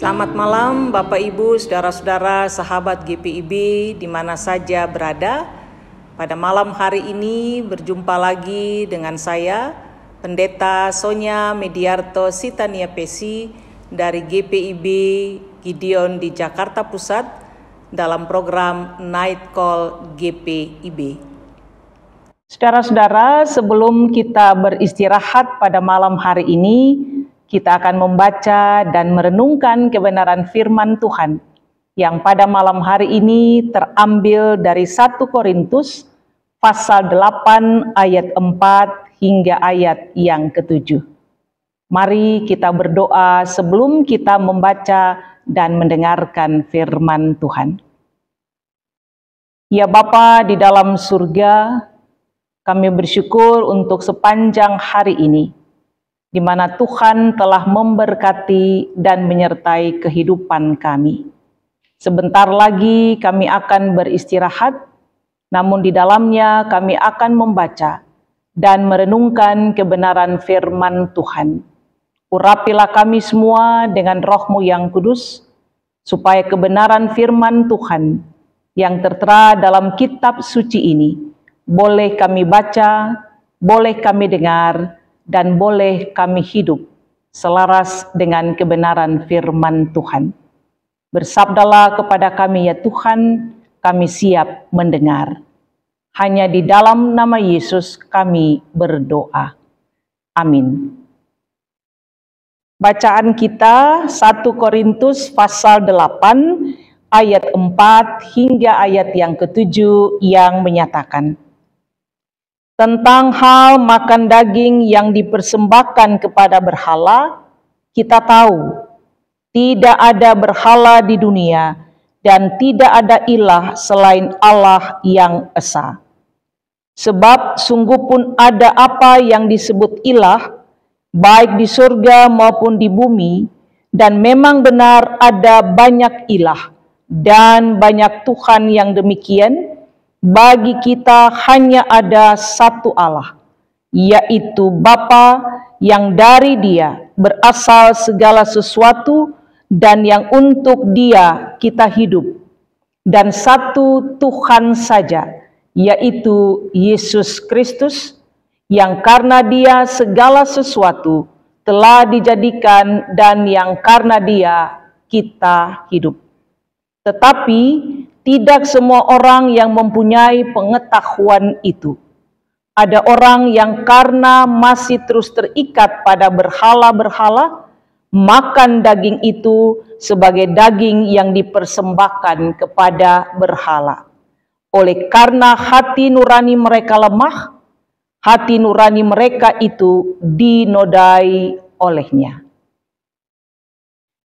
Selamat malam Bapak Ibu, Saudara-saudara, sahabat GPIB di mana saja berada. Pada malam hari ini berjumpa lagi dengan saya, Pendeta Sonya Mediarto Sitania Pesi dari GPIB Gideon di Jakarta Pusat dalam program Night Call GPIB. Saudara-saudara, sebelum kita beristirahat pada malam hari ini, kita akan membaca dan merenungkan kebenaran firman Tuhan yang pada malam hari ini terambil dari 1 Korintus pasal 8 ayat 4 hingga ayat yang ke-7. Mari kita berdoa sebelum kita membaca dan mendengarkan firman Tuhan. Ya Bapa di dalam surga, kami bersyukur untuk sepanjang hari ini, di mana Tuhan telah memberkati dan menyertai kehidupan kami. Sebentar lagi kami akan beristirahat, namun di dalamnya kami akan membaca dan merenungkan kebenaran firman Tuhan. Urapilah kami semua dengan Roh-Mu yang kudus, supaya kebenaran firman Tuhan yang tertera dalam kitab suci ini boleh kami baca, boleh kami dengar, dan boleh kami hidup selaras dengan kebenaran firman Tuhan. Bersabdalah kepada kami ya Tuhan, kami siap mendengar. Hanya di dalam nama Yesus kami berdoa. Amin. Bacaan kita 1 Korintus pasal 8 ayat 4 hingga ayat yang ke-7 yang menyatakan, tentang hal makan daging yang dipersembahkan kepada berhala, kita tahu tidak ada berhala di dunia dan tidak ada ilah selain Allah yang esa. Sebab sungguh pun ada apa yang disebut ilah, baik di surga maupun di bumi, dan memang benar ada banyak ilah dan banyak Tuhan yang demikian. Bagi kita hanya ada satu Allah, yaitu Bapa yang dari Dia berasal segala sesuatu dan yang untuk Dia kita hidup. Dan satu Tuhan saja, yaitu Yesus Kristus, yang karena Dia segala sesuatu telah dijadikan dan yang karena Dia kita hidup. Tetapi tidak semua orang yang mempunyai pengetahuan itu. Ada orang yang karena masih terus terikat pada berhala-berhala, makan daging itu sebagai daging yang dipersembahkan kepada berhala. Oleh karena hati nurani mereka lemah, hati nurani mereka itu dinodai olehnya.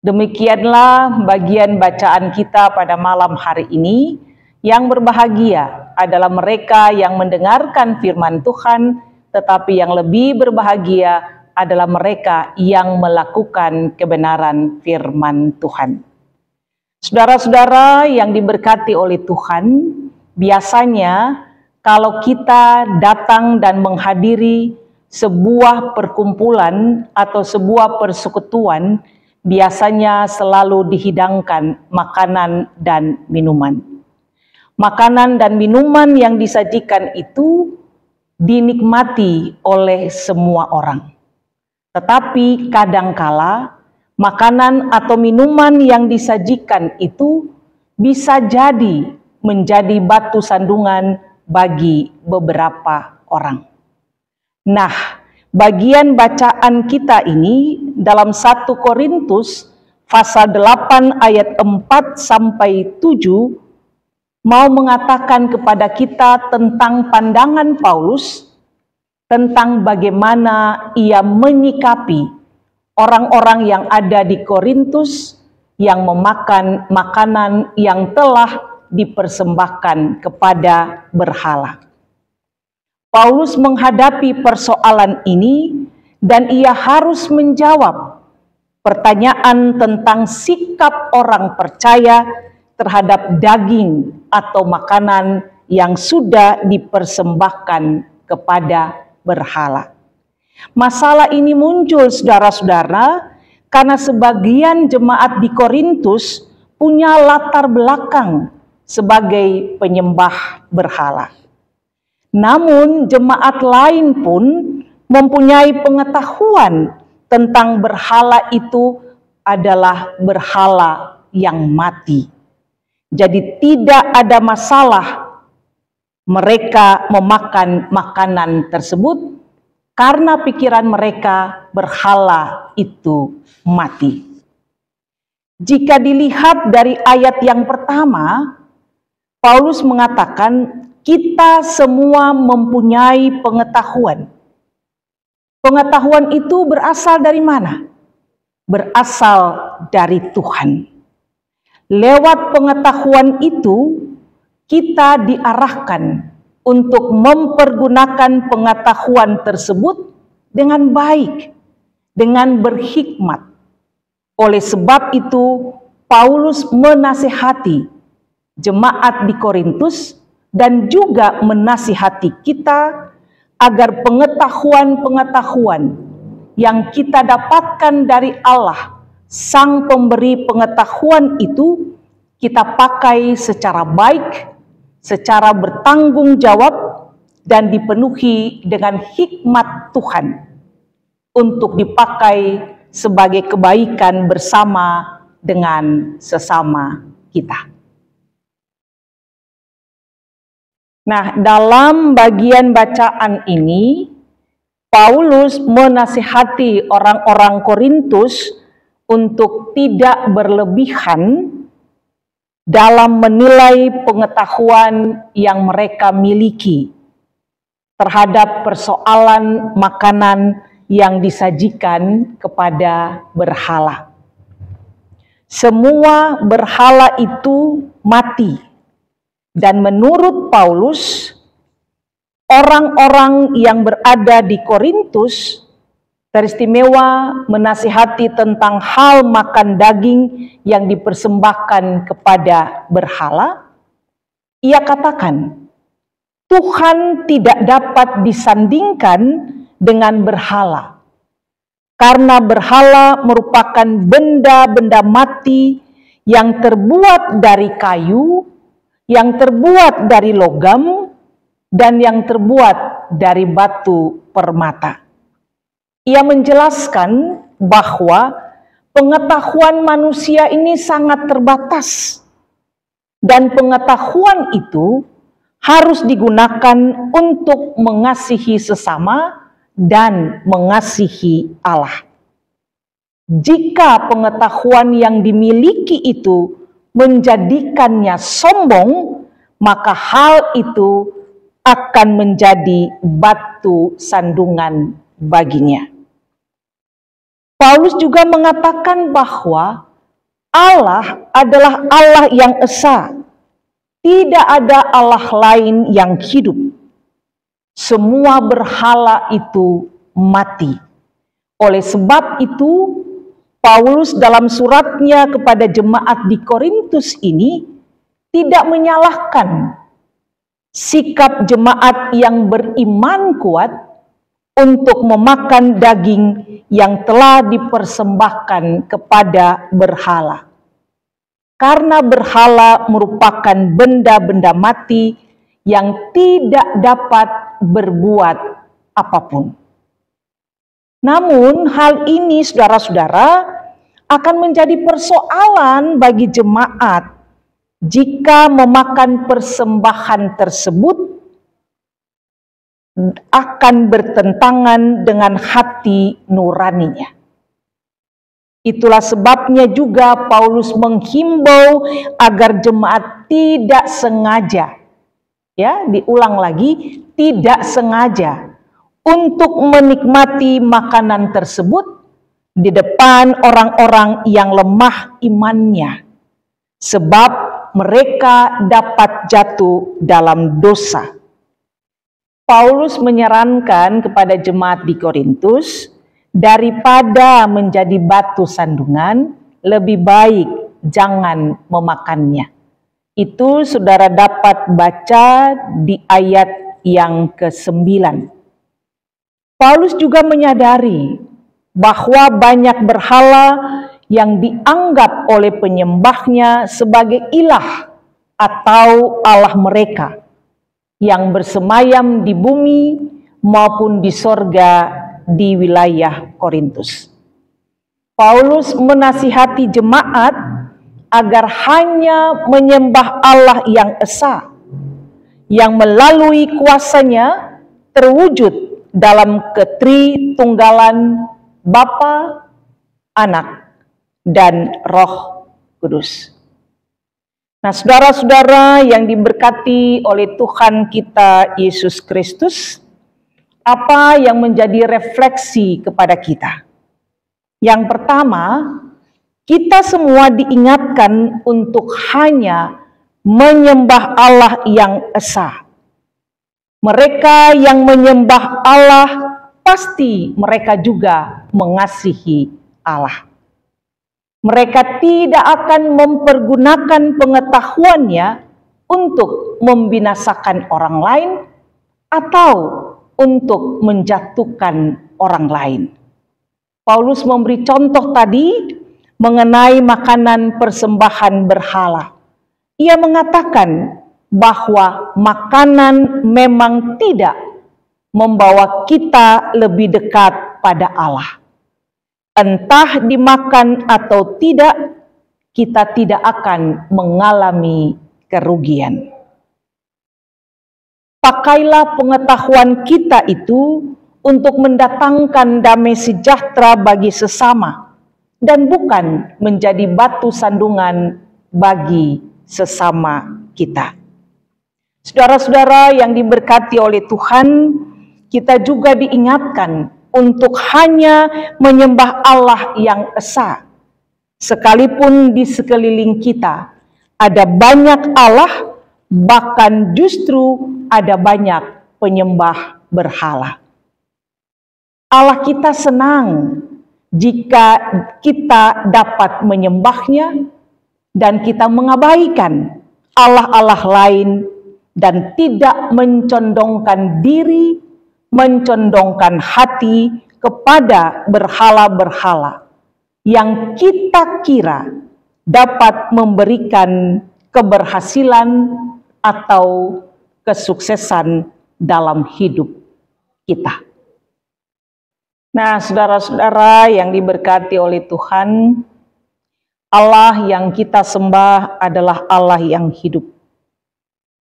Demikianlah bagian bacaan kita pada malam hari ini. Yang berbahagia adalah mereka yang mendengarkan firman Tuhan, tetapi yang lebih berbahagia adalah mereka yang melakukan kebenaran firman Tuhan. Saudara-saudara yang diberkati oleh Tuhan, biasanya kalau kita datang dan menghadiri sebuah perkumpulan atau sebuah persekutuan, biasanya selalu dihidangkan makanan dan minuman. Makanan dan minuman yang disajikan itu dinikmati oleh semua orang. Tetapi kadangkala makanan atau minuman yang disajikan itu bisa jadi menjadi batu sandungan bagi beberapa orang. Nah, bagian bacaan kita ini dalam 1 Korintus pasal 8 ayat 4 sampai 7 mau mengatakan kepada kita tentang pandangan Paulus tentang bagaimana ia menyikapi orang-orang yang ada di Korintus yang memakan makanan yang telah dipersembahkan kepada berhala. Paulus menghadapi persoalan ini dan ia harus menjawab pertanyaan tentang sikap orang percaya terhadap daging atau makanan yang sudah dipersembahkan kepada berhala. Masalah ini muncul, saudara-saudara, karena sebagian jemaat di Korintus punya latar belakang sebagai penyembah berhala. Namun jemaat lain pun mempunyai pengetahuan tentang berhala itu adalah berhala yang mati. Jadi tidak ada masalah mereka memakan makanan tersebut karena pikiran mereka berhala itu mati. Jika dilihat dari ayat yang pertama, Paulus mengatakan kita semua mempunyai pengetahuan. Pengetahuan itu berasal dari mana? Berasal dari Tuhan. Lewat pengetahuan itu, kita diarahkan untuk mempergunakan pengetahuan tersebut dengan baik, dengan berhikmat. Oleh sebab itu, Paulus menasihati jemaat di Korintus dan juga menasihati kita agar pengetahuan-pengetahuan yang kita dapatkan dari Allah, Sang Pemberi pengetahuan itu, kita pakai secara baik, secara bertanggung jawab, dan dipenuhi dengan hikmat Tuhan untuk dipakai sebagai kebaikan bersama dengan sesama kita. Nah, dalam bagian bacaan ini, Paulus menasihati orang-orang Korintus untuk tidak berlebihan dalam menilai pengetahuan yang mereka miliki terhadap persoalan makanan yang disajikan kepada berhala. Semua berhala itu mati. Dan menurut Paulus, orang-orang yang berada di Korintus teristimewa menasihati tentang hal makan daging yang dipersembahkan kepada berhala. Ia katakan, Tuhan tidak dapat disandingkan dengan berhala, karena berhala merupakan benda-benda mati yang terbuat dari kayu, yang terbuat dari logam, dan yang terbuat dari batu permata. Ia menjelaskan bahwa pengetahuan manusia ini sangat terbatas, dan pengetahuan itu harus digunakan untuk mengasihi sesama dan mengasihi Allah. Jika pengetahuan yang dimiliki itu menjadikannya sombong, maka hal itu akan menjadi batu sandungan baginya. Paulus juga mengatakan bahwa Allah adalah Allah yang esa. Tidak ada Allah lain yang hidup. Semua berhala itu mati. Oleh sebab itu, Paulus dalam suratnya kepada jemaat di Korintus ini tidak menyalahkan sikap jemaat yang beriman kuat untuk memakan daging yang telah dipersembahkan kepada berhala. Karena berhala merupakan benda-benda mati yang tidak dapat berbuat apapun. Namun hal ini, saudara-saudara, akan menjadi persoalan bagi jemaat jika memakan persembahan tersebut akan bertentangan dengan hati nuraninya. Itulah sebabnya juga Paulus menghimbau agar jemaat tidak sengaja, ya, diulang lagi, tidak sengaja untuk menikmati makanan tersebut di depan orang-orang yang lemah imannya, sebab mereka dapat jatuh dalam dosa. Paulus menyarankan kepada jemaat di Korintus, daripada menjadi batu sandungan, lebih baik jangan memakannya. Itu saudara dapat baca di ayat yang ke-9. Paulus juga menyadari bahwa banyak berhala yang dianggap oleh penyembahnya sebagai ilah atau Allah mereka yang bersemayam di bumi maupun di sorga di wilayah Korintus. Paulus menasihati jemaat agar hanya menyembah Allah yang esa, yang melalui kuasanya terwujud dalam ketritunggalan Bapa, Anak, dan Roh Kudus. Nah, saudara-saudara yang diberkati oleh Tuhan kita Yesus Kristus, apa yang menjadi refleksi kepada kita? Yang pertama, kita semua diingatkan untuk hanya menyembah Allah yang esa. Mereka yang menyembah Allah, pasti mereka juga mengasihi Allah. Mereka tidak akan mempergunakan pengetahuannya untuk membinasakan orang lain atau untuk menjatuhkan orang lain. Paulus memberi contoh tadi mengenai makanan persembahan berhala. Ia mengatakan bahwa makanan memang tidak membawa kita lebih dekat pada Allah. Entah dimakan atau tidak, kita tidak akan mengalami kerugian. Pakailah pengetahuan kita itu untuk mendatangkan damai sejahtera bagi sesama dan bukan menjadi batu sandungan bagi sesama kita. Saudara-saudara yang diberkati oleh Tuhan, kita juga diingatkan untuk hanya menyembah Allah yang esa. Sekalipun di sekeliling kita ada banyak Allah, bahkan justru ada banyak penyembah berhala. Allah kita senang jika kita dapat menyembahnya dan kita mengabaikan Allah-Allah lain dan tidak mencondongkan diri, mencondongkan hati kepada berhala-berhala yang kita kira dapat memberikan keberhasilan atau kesuksesan dalam hidup kita. Nah, saudara-saudara yang diberkati oleh Tuhan, Allah yang kita sembah adalah Allah yang hidup.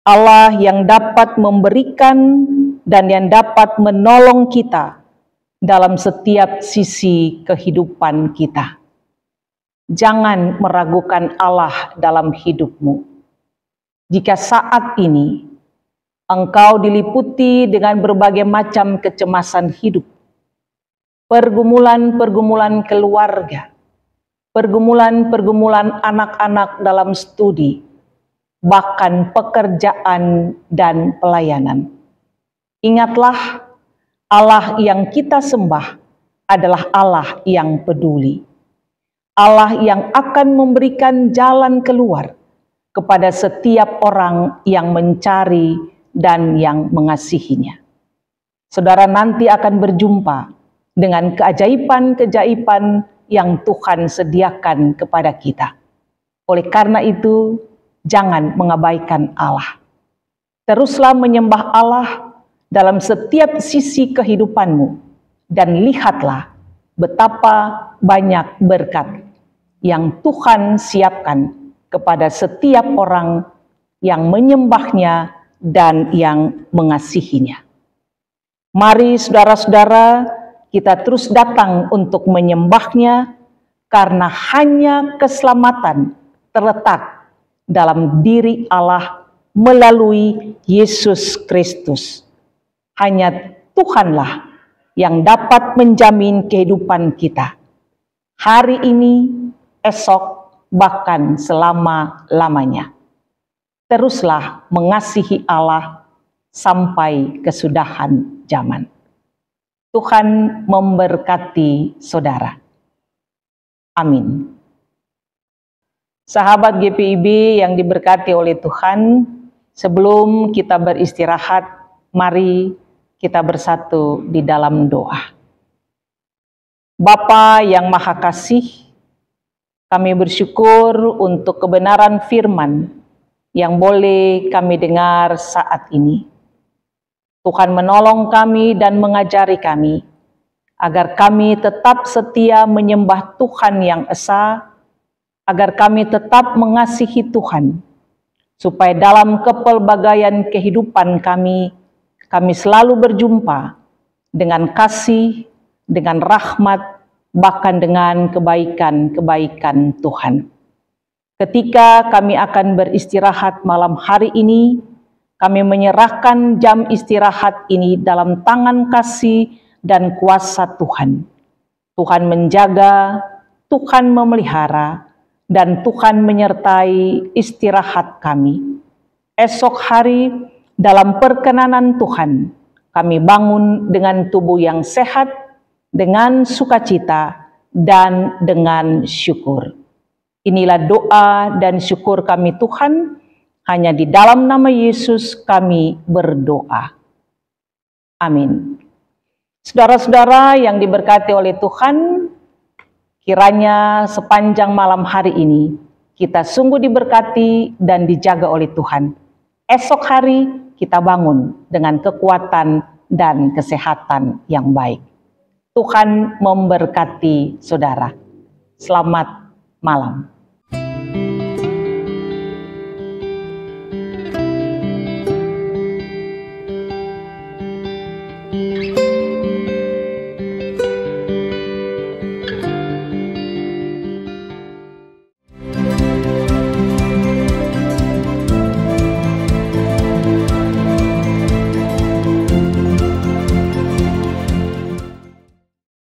Allah yang dapat memberikan dan yang dapat menolong kita dalam setiap sisi kehidupan kita. Jangan meragukan Allah dalam hidupmu. Jika saat ini engkau diliputi dengan berbagai macam kecemasan hidup, pergumulan-pergumulan keluarga, pergumulan-pergumulan anak-anak dalam studi, bahkan pekerjaan dan pelayanan. Ingatlah, Allah yang kita sembah adalah Allah yang peduli. Allah yang akan memberikan jalan keluar kepada setiap orang yang mencari dan yang mengasihinya. Saudara nanti akan berjumpa dengan keajaiban-keajaiban yang Tuhan sediakan kepada kita. Oleh karena itu, jangan mengabaikan Allah. Teruslah menyembah Allah dalam setiap sisi kehidupanmu, dan lihatlah betapa banyak berkat yang Tuhan siapkan kepada setiap orang yang menyembahnya dan yang mengasihinya. Mari saudara-saudara, kita terus datang untuk menyembahnya, karena hanya keselamatan terletak dalam diri Allah melalui Yesus Kristus. Hanya Tuhanlah yang dapat menjamin kehidupan kita hari ini, esok, bahkan selama-lamanya. Teruslah mengasihi Allah sampai kesudahan zaman. Tuhan memberkati saudara. Amin. Sahabat GPIB yang diberkati oleh Tuhan, sebelum kita beristirahat, mari kita bersatu di dalam doa. Bapa yang Maha Kasih, kami bersyukur untuk kebenaran firman yang boleh kami dengar saat ini. Tuhan menolong kami dan mengajari kami, agar kami tetap setia menyembah Tuhan yang esa, agar kami tetap mengasihi Tuhan, supaya dalam kepelbagaian kehidupan kami selalu berjumpa dengan kasih, dengan rahmat, bahkan dengan kebaikan-kebaikan Tuhan. Ketika kami akan beristirahat malam hari ini, kami menyerahkan jam istirahat ini dalam tangan kasih dan kuasa Tuhan. Tuhan menjaga, Tuhan memelihara, dan Tuhan menyertai istirahat kami. Esok hari dalam perkenanan Tuhan, kami bangun dengan tubuh yang sehat, dengan sukacita, dan dengan syukur. Inilah doa dan syukur kami Tuhan, hanya di dalam nama Yesus kami berdoa. Amin. Saudara-saudara yang diberkati oleh Tuhan, kiranya sepanjang malam hari ini kita sungguh diberkati dan dijaga oleh Tuhan. Esok hari kita bangun dengan kekuatan dan kesehatan yang baik. Tuhan memberkati saudara. Selamat malam.